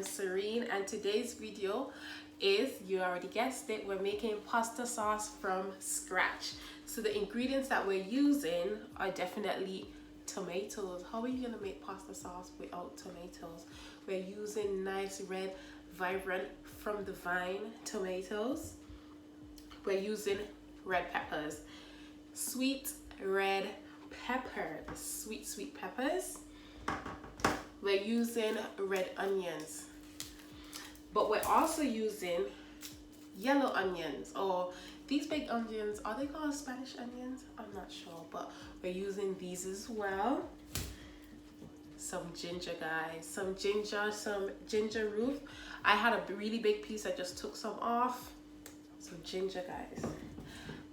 IamSarine, and today's video is, you already guessed it, we're making pasta sauce from scratch. So the ingredients that we're using are definitely tomatoes. How are you gonna make pasta sauce without tomatoes? We're using nice red, vibrant, from the vine tomatoes. We're using red peppers, sweet red pepper, sweet peppers. We're using red onions, but we're also using yellow onions, or these big onions, are they called Spanish onions? I'm not sure, but we're using these as well. Some ginger, guys, some ginger root. I had a really big piece, I just took some off. Some ginger, guys,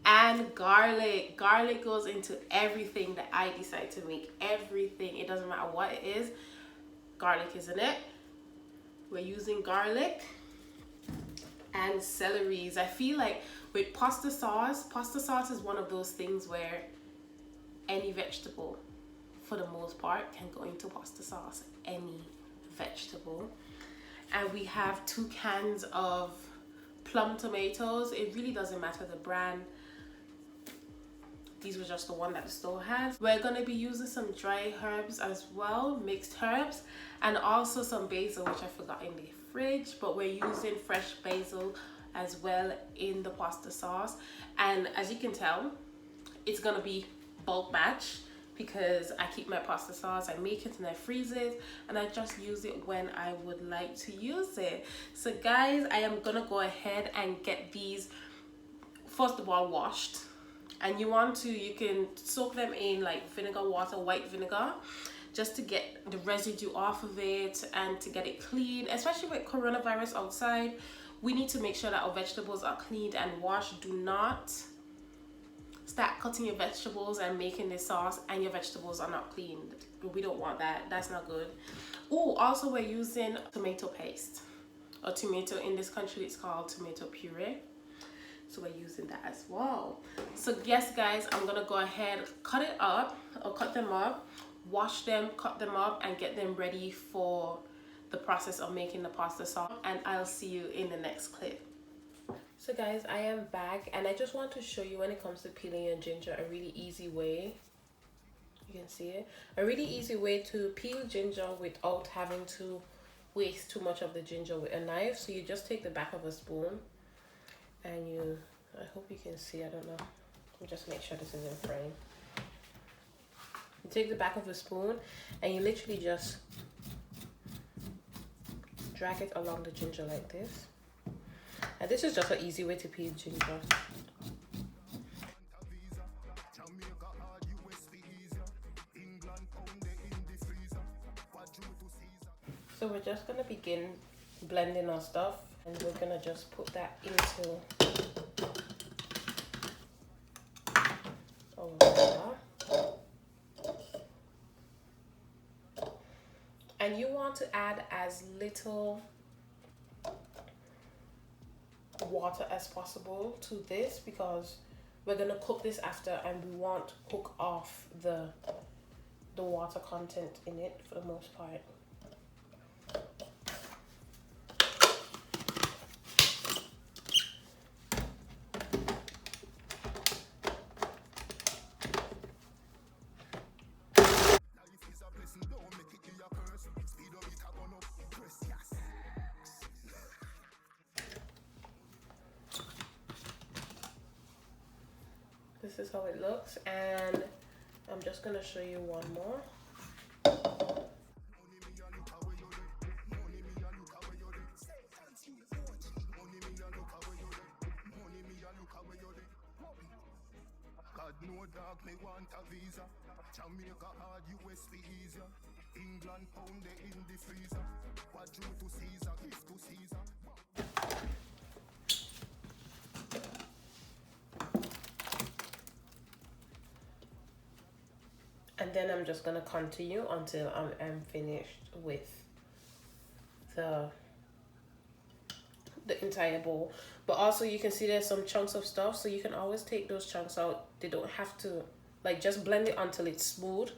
and garlic. Garlic goes into everything that I decide to make. Everything, it doesn't matter what it is, garlic is in it. We're using garlic and celeries. I feel like with pasta sauce is one of those things where any vegetable, for the most part, can go into pasta sauce. Any vegetable. And we have 2 cans of plum tomatoes. It really doesn't matter the brand. These were just the one that the store has. We're gonna be using some dry herbs as well, mixed herbs, and also some basil, which I forgot in the fridge, but we're using fresh basil as well in the pasta sauce. And as you can tell, it's gonna be bulk batch because I keep my pasta sauce, I make it and I freeze it, and I just use it when I would like to use it. So guys, I am gonna go ahead and get these first of all washed. And you can soak them in like vinegar water, white vinegar, just to get the residue off of it and to get it clean. Especially with coronavirus outside, we need to make sure that our vegetables are cleaned and washed. Do not start cutting your vegetables and making the sauce and your vegetables are not cleaned. We don't want that. That's not good. Oh, also we're using tomato paste, or tomato, in this country it's called tomato puree. So we're using that as well. So yes guys, I'm gonna go ahead, cut them up, wash them, cut them up, and get them ready for the process of making the pasta sauce, and I'll see you in the next clip. So guys, I am back, and I just want to show you, when it comes to peeling your ginger, a really easy way. You can see it, a really easy way to peel ginger without having to waste too much of the ginger with a knife. So you just take the back of a spoon, and I hope you can see, I don't know, I'll just make sure this is in frame. You take the back of a spoon and you literally just drag it along the ginger like this. And this is just an easy way to peel ginger. So we're just gonna begin blending our stuff, and we're gonna just put that into our water. And you want to add as little water as possible to this, because we're gonna cook this after, and we want to cook off the water content in it for the most part. This is how it looks, and I'm just gonna show you one more. No dog, me want a visa. Jamaica hard, US easier. England pound in the freezer. What due to Caesar, gift to Caesar. And then I'm just gonna continue until I'm finished with the entire bowl. But also you can see there's some chunks of stuff, so you can always take those chunks out. They don't have to, like, just blend it until it's smooth,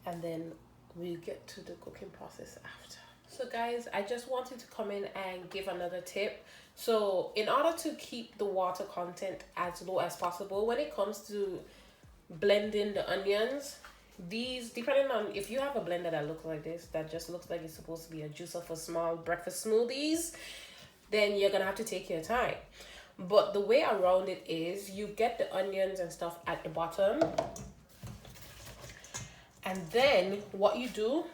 and then we'll get to the cooking process after. So guys, I just wanted to come in and give another tip. So in order to keep the water content as low as possible, when it comes to blending the onions, these, depending on if you have a blender that looks like this, that just looks like it's supposed to be a juicer for small breakfast smoothies, then you're gonna have to take your time. But the way around it is you get the onions and stuff at the bottom, and then what you do,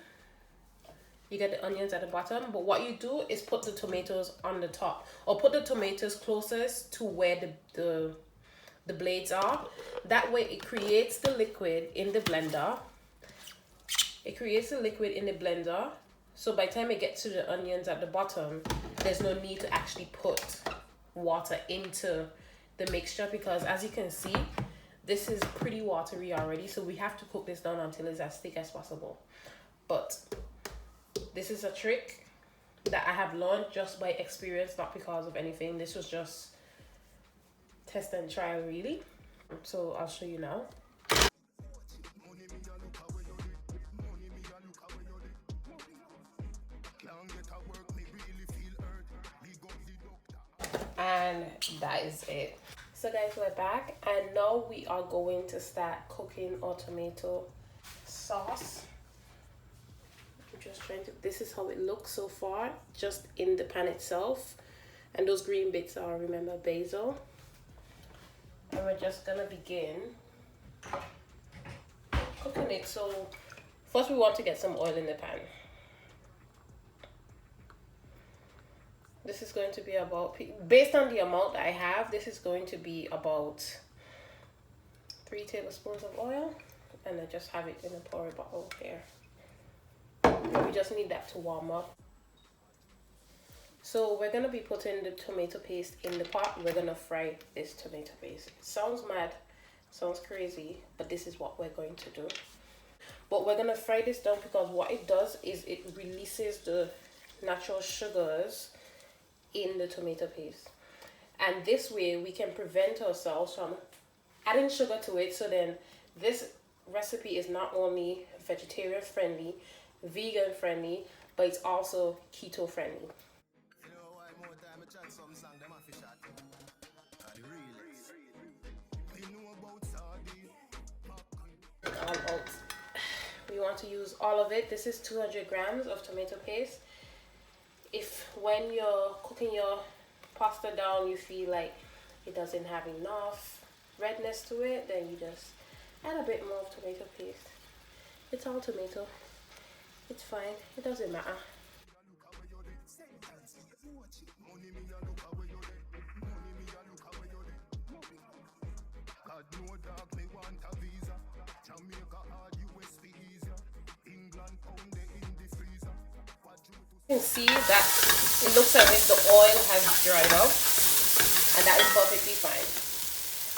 you get the onions at the bottom, but what you do is put the tomatoes on the top, or put the tomatoes closest to where the blades are. That way it creates the liquid in the blender. It creates the liquid in the blender. So by the time it gets to the onions at the bottom, there's no need to actually put water into the mixture, because as you can see, this is pretty watery already. So we have to cook this down until it's as thick as possible. But this is a trick that I have learned just by experience, not because of anything. This was just test and trial, really. So I'll show you now. And that is it. So guys, we're back, and now we are going to start cooking our tomato sauce. I'm just trying to, this is how it looks so far, just in the pan itself. And those green bits are, remember, basil. And we're just gonna begin cooking it. So first we want to get some oil in the pan. This is going to be about, based on the amount I have, this is going to be about 3 tablespoons of oil. And I just have it in a pour bottle here. We just need that to warm up. So we're going to be putting the tomato paste in the pot. We're going to fry this tomato paste. It sounds mad, sounds crazy, but this is what we're going to do. But we're going to fry this down because what it does is it releases the natural sugars in the tomato paste. And this way we can prevent ourselves from adding sugar to it. So then this recipe is not only vegetarian friendly, vegan friendly, but it's also keto friendly. We want to use all of it. This is 200 grams of tomato paste. If when you're cooking your pasta down you feel like it doesn't have enough redness to it, then you just add a bit more of tomato paste. It's all tomato. It's fine. It doesn't matter. You can see that it looks as if the oil has dried up, and that is perfectly fine.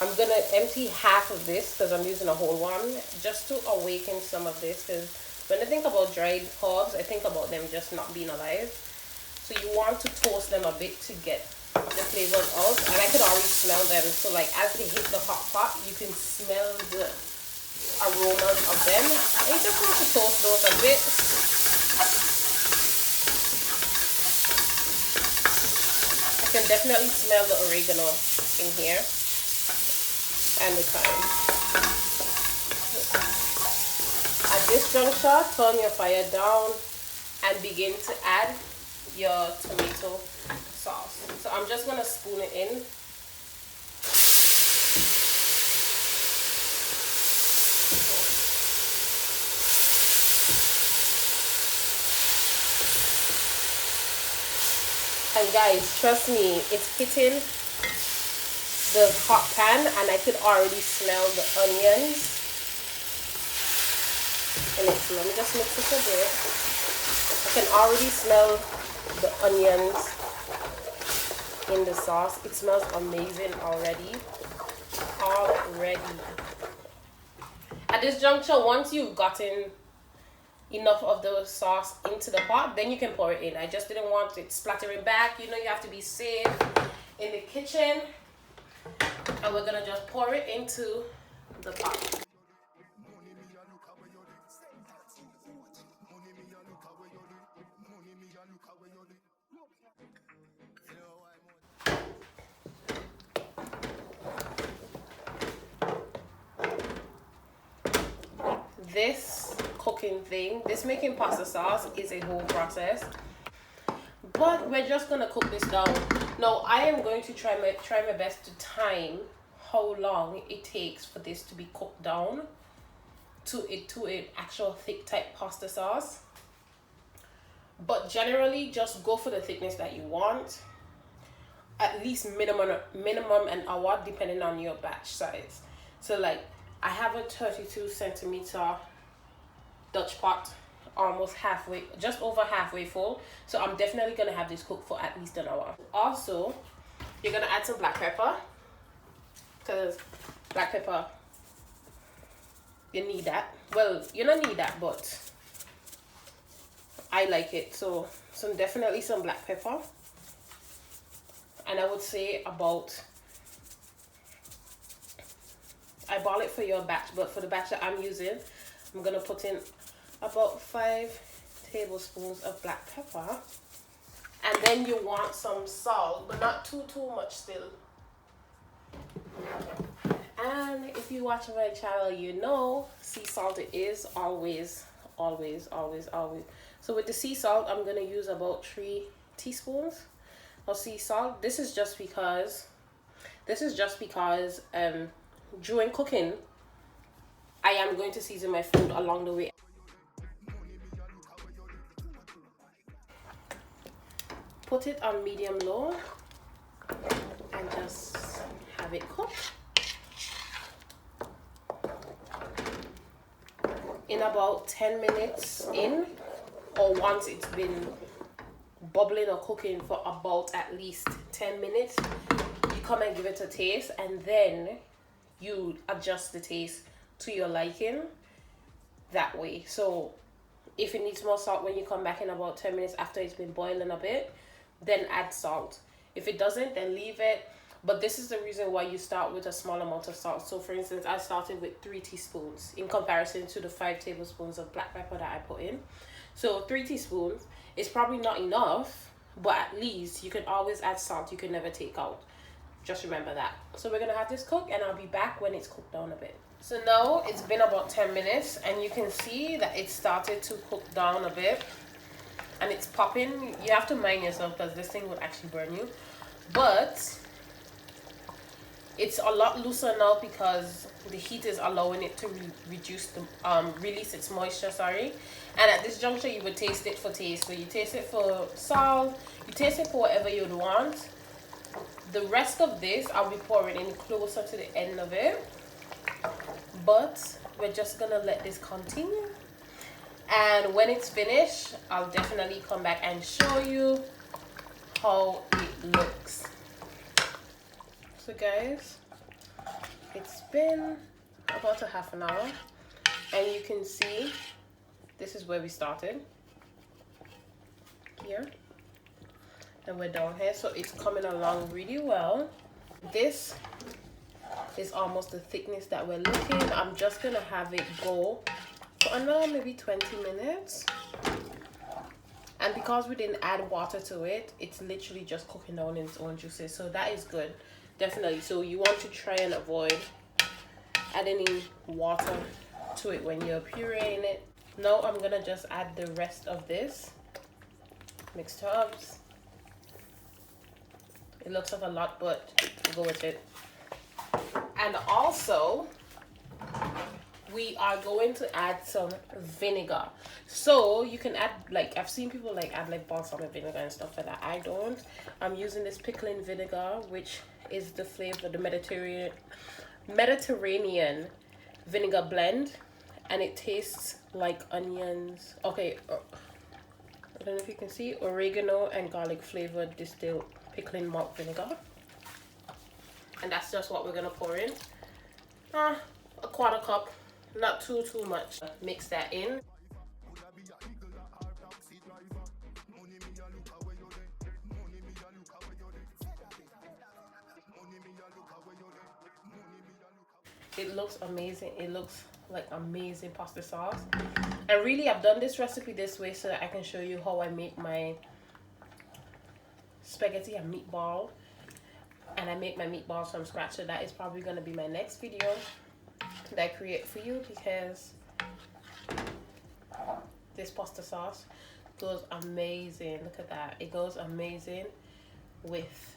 I'm gonna empty half of this because I'm using a whole one just to awaken some of this, because when I think about dried herbs, I think about them just not being alive. So you want to toast them a bit to get the flavors out, and I could already smell them. So like as they hit the hot pot, you can smell the aromas of them, and you just want to toast those a bit. I can definitely smell the oregano in here and the thyme. At this juncture, turn your fire down and begin to add your tomato sauce. So I'm just gonna spoon it in. And guys, trust me, it's hitting the hot pan and I could already smell the onions in it. So let me just mix this a bit. I can already smell the onions in the sauce. It smells amazing already. At this juncture, once you've gotten enough of the sauce into the pot, then you can pour it in. I just didn't want it splattering back. You know, you have to be safe in the kitchen. And we're gonna just pour it into the pot. This cooking thing, this making pasta sauce is a whole process, but we're just gonna cook this down. Now I am going to try my best to time how long it takes for this to be cooked down to an actual thick type pasta sauce. But generally just go for the thickness that you want. At least minimum an hour depending on your batch size. So like I have a 32 centimeter Dutch pot, almost halfway, just over halfway full. So I'm definitely gonna have this cooked for at least an hour. Also, you're gonna add some black pepper, because black pepper, you need that. Well, you don't need that, but I like it. So definitely some black pepper. And I would say about, I bought it for your batch, but for the batch that I'm using, I'm gonna put in about 5 tablespoons of black pepper. And then you want some salt, but not too much still. And if you watch my channel, you know sea salt it is always. So with the sea salt, I'm gonna use about 3 teaspoons of sea salt. This is just because during cooking I am going to season my food along the way. Put it on medium low and just have it cooked. In about 10 minutes in, or once it's been bubbling or cooking for about at least 10 minutes, you come and give it a taste, and then you adjust the taste to your liking that way. So if it needs more salt when you come back in about 10 minutes after it's been boiling a bit, then add salt. If it doesn't, then leave it. But this is the reason why you start with a small amount of salt. So for instance, I started with 3 teaspoons in comparison to the 5 tablespoons of black pepper that I put in. So 3 teaspoons is probably not enough, but at least you can always add salt. You can never take out. Just remember that. So we're gonna have this cook, and I'll be back when it's cooked down a bit. So now it's been about 10 minutes, and you can see that it started to cook down a bit, and it's popping. You have to mind yourself because this thing will actually burn you, but it's a lot looser now because the heat is allowing it to release its moisture, sorry. And at this juncture, you would taste it for taste. So you taste it for salt, you taste it for whatever you'd want. The rest of this, I'll be pouring in closer to the end of it. But we're just gonna let this continue. And when it's finished, I'll definitely come back and show you how it looks. So guys, it's been about a half an hour, and you can see this is where we started here, and we're down here, so it's coming along really well. This is almost the thickness that we're looking. I'm just gonna have it go for another maybe 20 minutes, and because we didn't add water to it, it's literally just cooking down in its own juices, so that is good. Definitely. So you want to try and avoid adding water to it when you're pureeing it. Now I'm gonna just add the rest of this mixed herbs. It looks like a lot, but we'll go with it. And also we are going to add some vinegar. So you can add, like, I've seen people like add like balsamic vinegar and stuff like that. I don't. I'm using this pickling vinegar, which is the flavor, the Mediterranean vinegar blend, and it tastes like onions. Okay, I don't know if you can see, oregano and garlic flavored distilled pickling malt vinegar. And that's just what we're gonna pour in. A 1/4 cup, not too much. Mix that in. It looks amazing. It looks like amazing pasta sauce. And really, I've done this recipe this way so that I can show you how I make my spaghetti and meatball, and I make my meatballs from scratch. So that is probably going to be my next video that I create for you, because this pasta sauce goes amazing. Look at that, it goes amazing with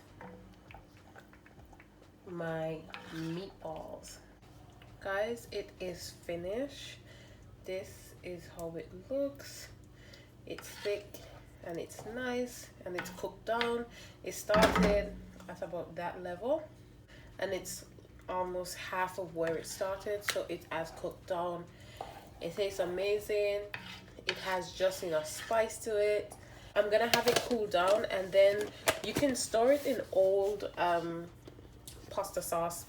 my meatballs. Guys, it is finished. This is how it looks. It's thick and it's nice and it's cooked down. It started at about that level and it's almost half of where it started, so it has cooked down. It tastes amazing. It has just enough spice to it. I'm gonna have it cool down, and then you can store it in old pasta sauce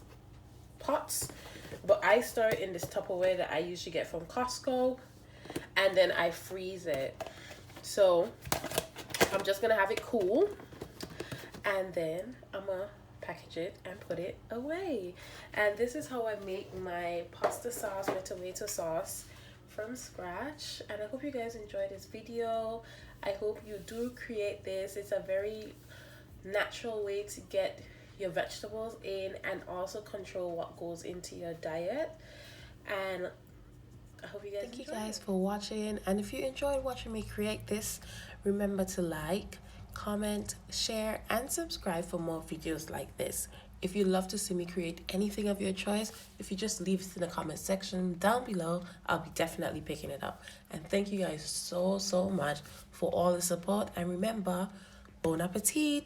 pots, but I store it in this Tupperware that I usually get from Costco, and then I freeze it. So I'm just gonna have it cool, and then I'm gonna package it and put it away. And this is how I make my pasta sauce, my tomato sauce from scratch. And I hope you guys enjoyed this video. I hope you do create this. It's a very natural way to get your vegetables in and also control what goes into your diet. And I hope you guys Thank you guys for watching, and if you enjoyed watching me create this, remember to like, comment, share, and subscribe for more videos like this. If you'd love to see me create anything of your choice, if you just leave it in the comment section down below, I'll be definitely picking it up. And thank you guys so much for all the support, and remember, bon appetit.